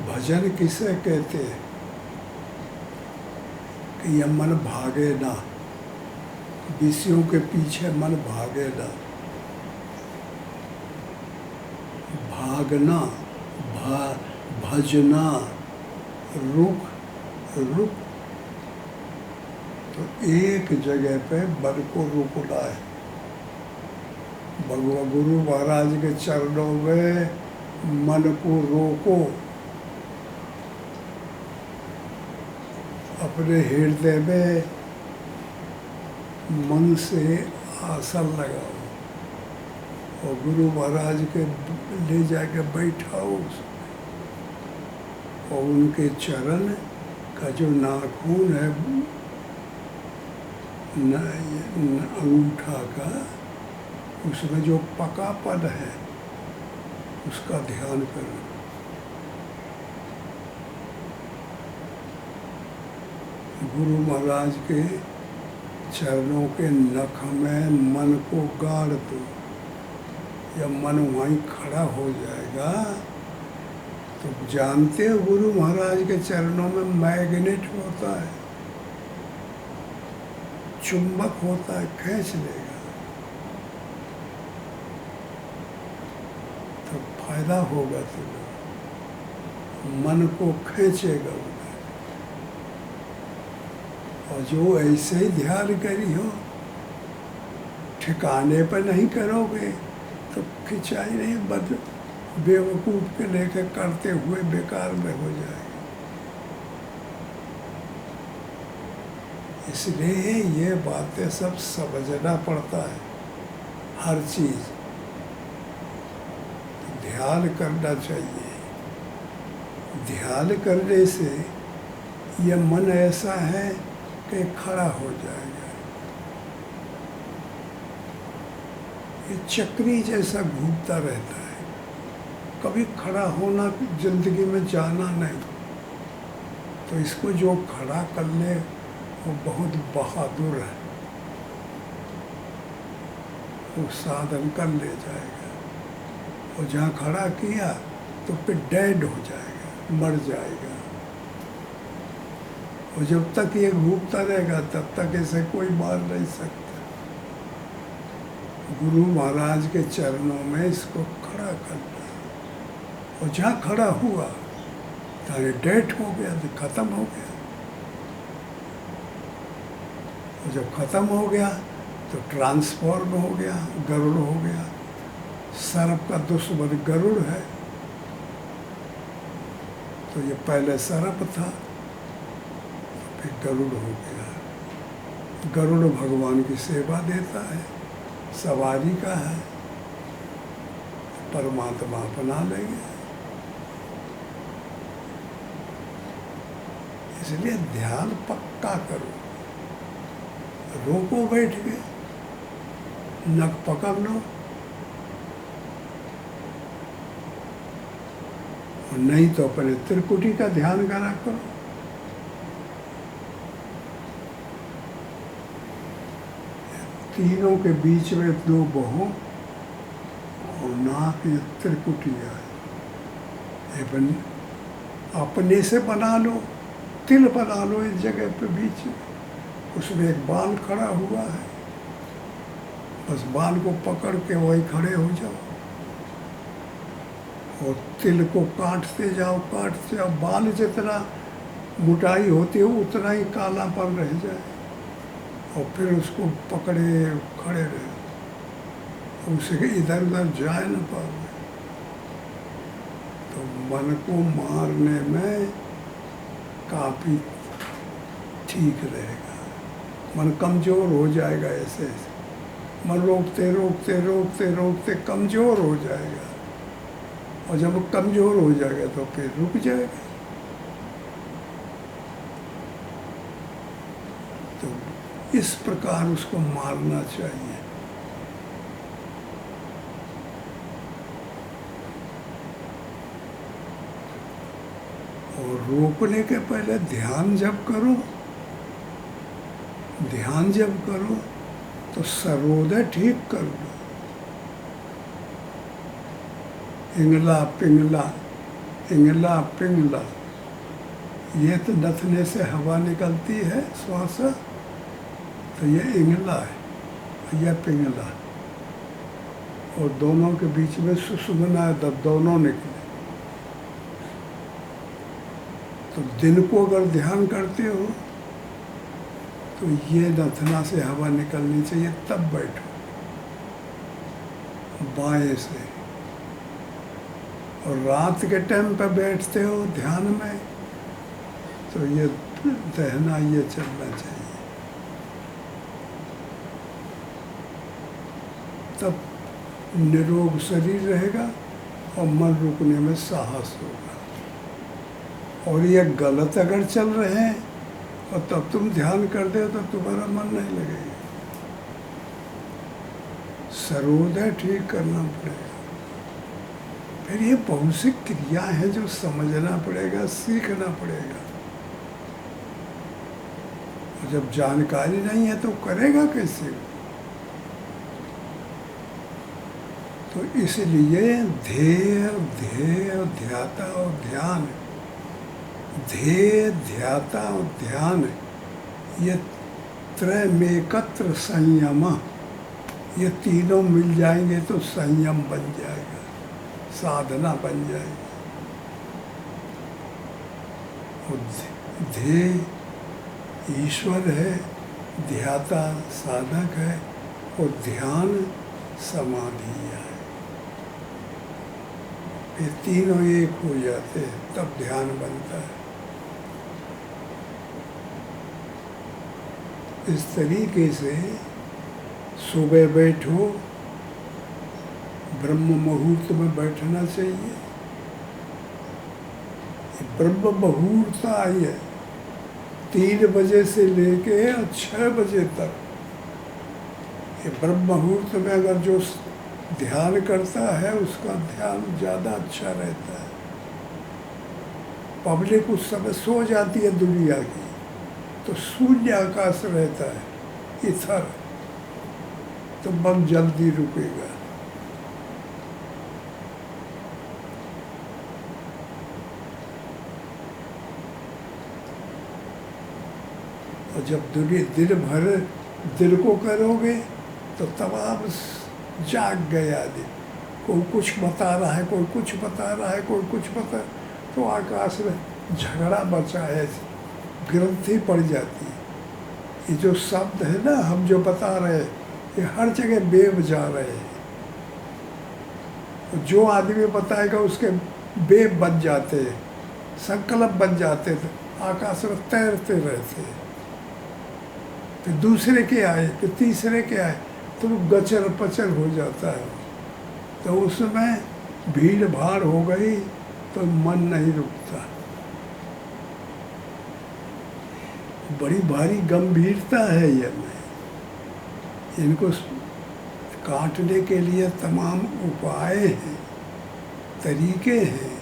भजन किसे कहते हैं कि यह मन भागे ना, विषयों के पीछे मन भागे ना। भागना, भजना, रुक रुक, तो एक जगह पे मन को रुकना है। भगवान गुरु महाराज के चरणों में मन को रोको, अपने हृदय में मन से आसन लगाओ और गुरु महाराज के ले जाके बैठाओ उसमें, और उनके चरण का जो नाखून है अंगूठा का, उसमें जो पकापन है उसका ध्यान करो। गुरु महाराज के चरणों के नख में मन को गाड़ दो, या मन वहीं खड़ा हो जाएगा तो जानते हो गुरु महाराज के चरणों में मैग्नेट होता है, चुंबक होता है, खींच लेगा। तो फायदा होगा तुम्हें, मन को खींचेगा उधर। और जो ऐसे ही ध्यान करी हो, ठिकाने पर नहीं करोगे तो खिंचाई नहीं, बद बेवकूफ़ के लेके करते हुए बेकार में हो जाएगा। इसलिए ये बातें सब समझना पड़ता है, हर चीज़ ध्यान करना चाहिए। ध्यान करने से ये मन ऐसा है कि खड़ा हो जाएगा। ये चक्री जैसा घूमता रहता है, कभी खड़ा होना जिंदगी में जाना नहीं। तो इसको जो खड़ा कर ले वो बहुत बहादुर है, वो साधन कर ले जाएगा। और जहाँ खड़ा किया तो फिर डेड हो जाएगा, मर जाएगा। और जब तक ये घूमता रहेगा तब तक इसे कोई मार नहीं सकता। गुरु महाराज के चरणों में इसको खड़ा करना, और जहाँ खड़ा हुआ तारे डेट हो गया तो खत्म हो गया। और जब खत्म हो गया तो ट्रांसफॉर्म हो गया, गरुड़ हो गया। सर्प का दुश्मन गरुड़ है, तो ये पहले सर्प था, फिर गरुड़ हो गया। गरुड़ भगवान की सेवा देता है, सवारी का है, परमात्मा अपना लेंगे। इसलिए ध्यान पक्का करो। रोको बैठ के, नख पकड़ लो, और नहीं तो अपने त्रिकुटी का ध्यान करा करो। तीनों के बीच में दो बहु और नाक ये त्रिकुटिया है। अपने से बना लो, तिल बना लो इस जगह पे बीच में, उसमें एक बाल खड़ा हुआ है, बस बाल को पकड़ के वही खड़े हो जाओ और तिल को काटते जाओ, काटते जाओ। बाल जितना मोटाई होती है उतना ही कालापन रह जाए, और फिर उसको पकड़े खड़े रहे, उसे इधर उधर जाए न पाए। तो मन को मारने में काफ़ी ठीक रहेगा। मन कमज़ोर हो जाएगा, ऐसे ऐसे मन रोकते रोकते रोकते रोकते कमज़ोर हो जाएगा, और जब कमज़ोर हो जाएगा तो फिर रुक जाएगा। तो इस प्रकार उसको मारना चाहिए। और रोकने के पहले ध्यान जब करो, ध्यान जब करो तो सर्वोदय ठीक कर लो। इंगला पिंगला इंगला पिंगला, ये तो नथने से हवा निकलती है श्वास, तो ये इंगला है, यह पिंगला, और दोनों के बीच में सुषुम्ना है, तब दोनों निकले। तो दिन को अगर ध्यान करते हो तो ये नथना से हवा निकलनी चाहिए, तब बैठो बाएं से। और रात के टाइम पर बैठते हो ध्यान में तो ये दहना ये चलना चाहिए, तब निरोग शरीर रहेगा और मन रुकने में साहस होगा। और ये गलत अगर चल रहे हैं और तब तुम ध्यान करते हो तो तुम्हारा मन नहीं लगेगा। सर्वोदय ठीक करना पड़ेगा। फिर ये बहुत सी क्रिया है जो समझना पड़ेगा, सीखना पड़ेगा। और जब जानकारी नहीं है तो करेगा कैसे? तो इसलिए ध्येय, ध्येय, ध्याता और ध्यान, ध्येय, ध्याता और ध्यान, ये त्रयमेकत्र संयम, ये तीनों मिल जाएंगे तो संयम बन जाएगा, साधना बन जाएगी। और ध्येय ईश्वर है, ध्याता साधक है, और ध्यान समाधि है। ये तीनों एक हो जाते हैं तब ध्यान बनता है। इस तरीके से सुबह बैठो, ब्रह्म मुहूर्त में बैठना चाहिए। ब्रह्म मुहूर्त आई है 3 बजे से लेके 6 बजे तक। ये ब्रह्म मुहूर्त में अगर जो ध्यान करता है उसका ध्यान ज़्यादा अच्छा रहता है। पब्लिक उस समय सो जाती है दुनिया की, तो शून्य आकाश रहता है, इथर, तो मन जल्दी रुकेगा। और जब दिन भर दिल को करोगे तो तब आप जाग गए आदमी। कोई कुछ बता रहा है, कोई कुछ बता रहा है, कोई कुछ बता, तो आकाश में झगड़ा बचा है, ग्रंथि पड़ जाती है। ये जो शब्द है ना हम जो बता रहे हैं, ये हर जगह बेब जा रहे हैं। जो आदमी बताएगा उसके बेब बन जाते हैं, संकल्प बन जाते थे, आकाश में तैरते रहते हैं। फिर दूसरे के आए, फिर तीसरे के आए, तो गचर पचर हो जाता है। तो उसमें भीड़ भाड़ हो गई तो मन नहीं रुकता। बड़ी भारी गंभीरता है ये में। इनको काटने के लिए तमाम उपाय हैं, तरीके हैं,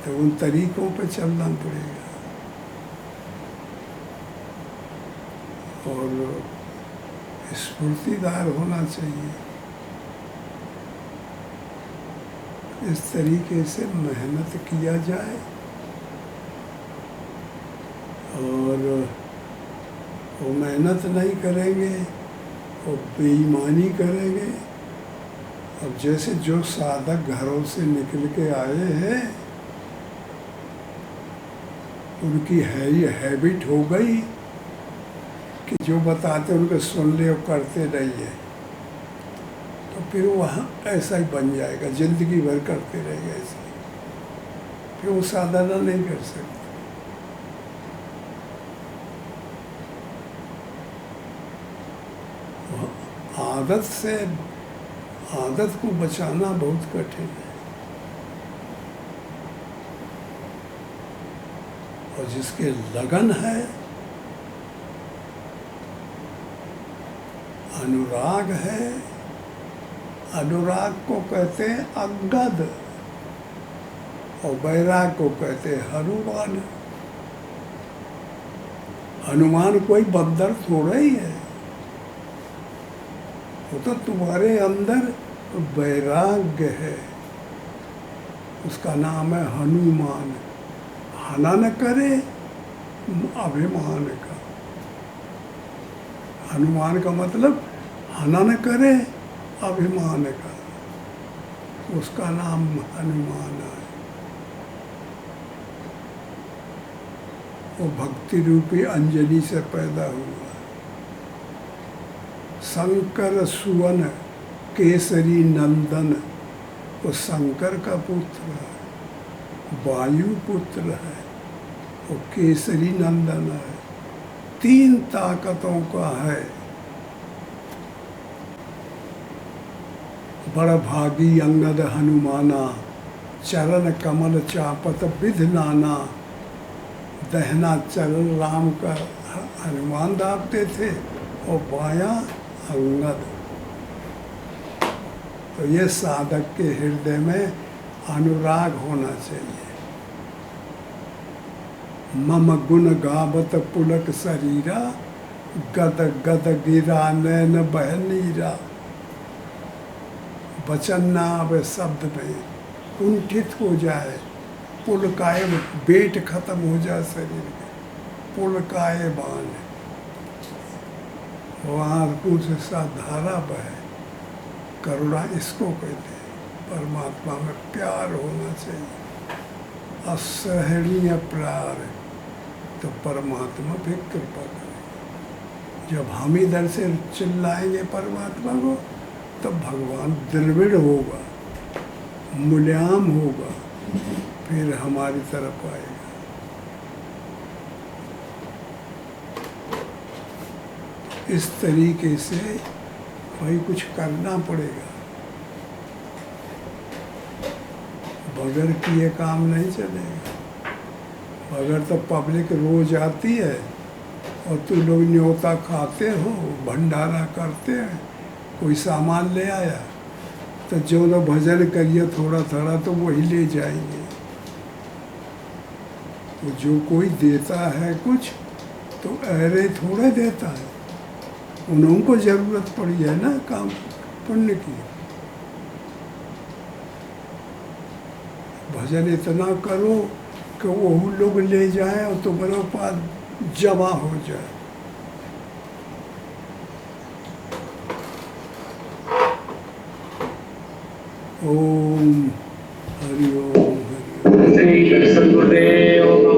तो उन तरीकों पे चलना पड़ेगा। और स्फूर्तिदार होना चाहिए। इस तरीके से मेहनत किया जाए और वो मेहनत नहीं करेंगे, वो बेईमानी करेंगे। अब जैसे जो साधक घरों से निकल के आए हैं, उनकी हैबिट हो गई कि जो बताते उनको सुन ले और करते नहीं है, तो फिर वहाँ ऐसा ही बन जाएगा, जिंदगी भर करते रहेंगे ऐसे, फिर वो साधना नहीं कर सकते। आदत को बचाना बहुत कठिन है। और जिसके लगन है, अनुराग है, अनुराग को कहते हैं अंगद, और बैराग को कहते हैं हनुमान। हनुमान कोई बंदर थोड़ा ही है, वो तो तुम्हारे अंदर वैराग्य है। उसका नाम है हनुमान। हनन करे अभिमान का। हनुमान का मतलब हनन करे अभिमान का, उसका नाम हनुमान है। वो भक्ति रूपी अंजलि से पैदा हुआ। शंकर सुवन केसरी नंदन, वो शंकर का पुत्र है, वायु पुत्र है, वो केसरी नंदन है, 3 ताकतों का है। बड़ भागी अंगद हनुमाना, चरण कमल चापत विध नाना। दहना चरण राम का हनुमान दापते थे और बायां अंगद। तो ये साधक के हृदय में अनुराग होना चाहिए। मम गुण गावत पुलक शरीरा, गद गद गिरा नैन बह नीरा। वचन ना आवे शब्द में, कुंठित हो जाए, पुलकाए वेट खत्म हो जाए शरीर में, पुलकाए बाण, वहाँ आंखों से धारा बहे। करुणा इसको कहते हैं। परमात्मा में प्यार होना चाहिए, असहनीय प्यार, तो परमात्मा भी कृपा करेंगे। जब हम इधर से चिल्लाएंगे परमात्मा को, तब भगवान दृढ़ होगा, मुलायम होगा, फिर हमारी तरफ आएगा। इस तरीके से भाई कुछ करना पड़ेगा, बगैर किए काम नहीं चलेगा। बगैर तो पब्लिक रोज आती है और तुम लोग न्योता खाते हो, भंडारा करते हैं, कोई सामान ले आया तो जो लोग भजन करिए थोड़ा थोड़ा तो वही ले जाएंगे। तो जो कोई देता है कुछ तो अरे थोड़ा देता है, उनको जरूरत पड़ी है ना काम पुण्य की। भजन इतना करो कि वो लोग ले जाए और तुम्हारे पास जमा हो जाए। ओम हरि ओम हरि ओम।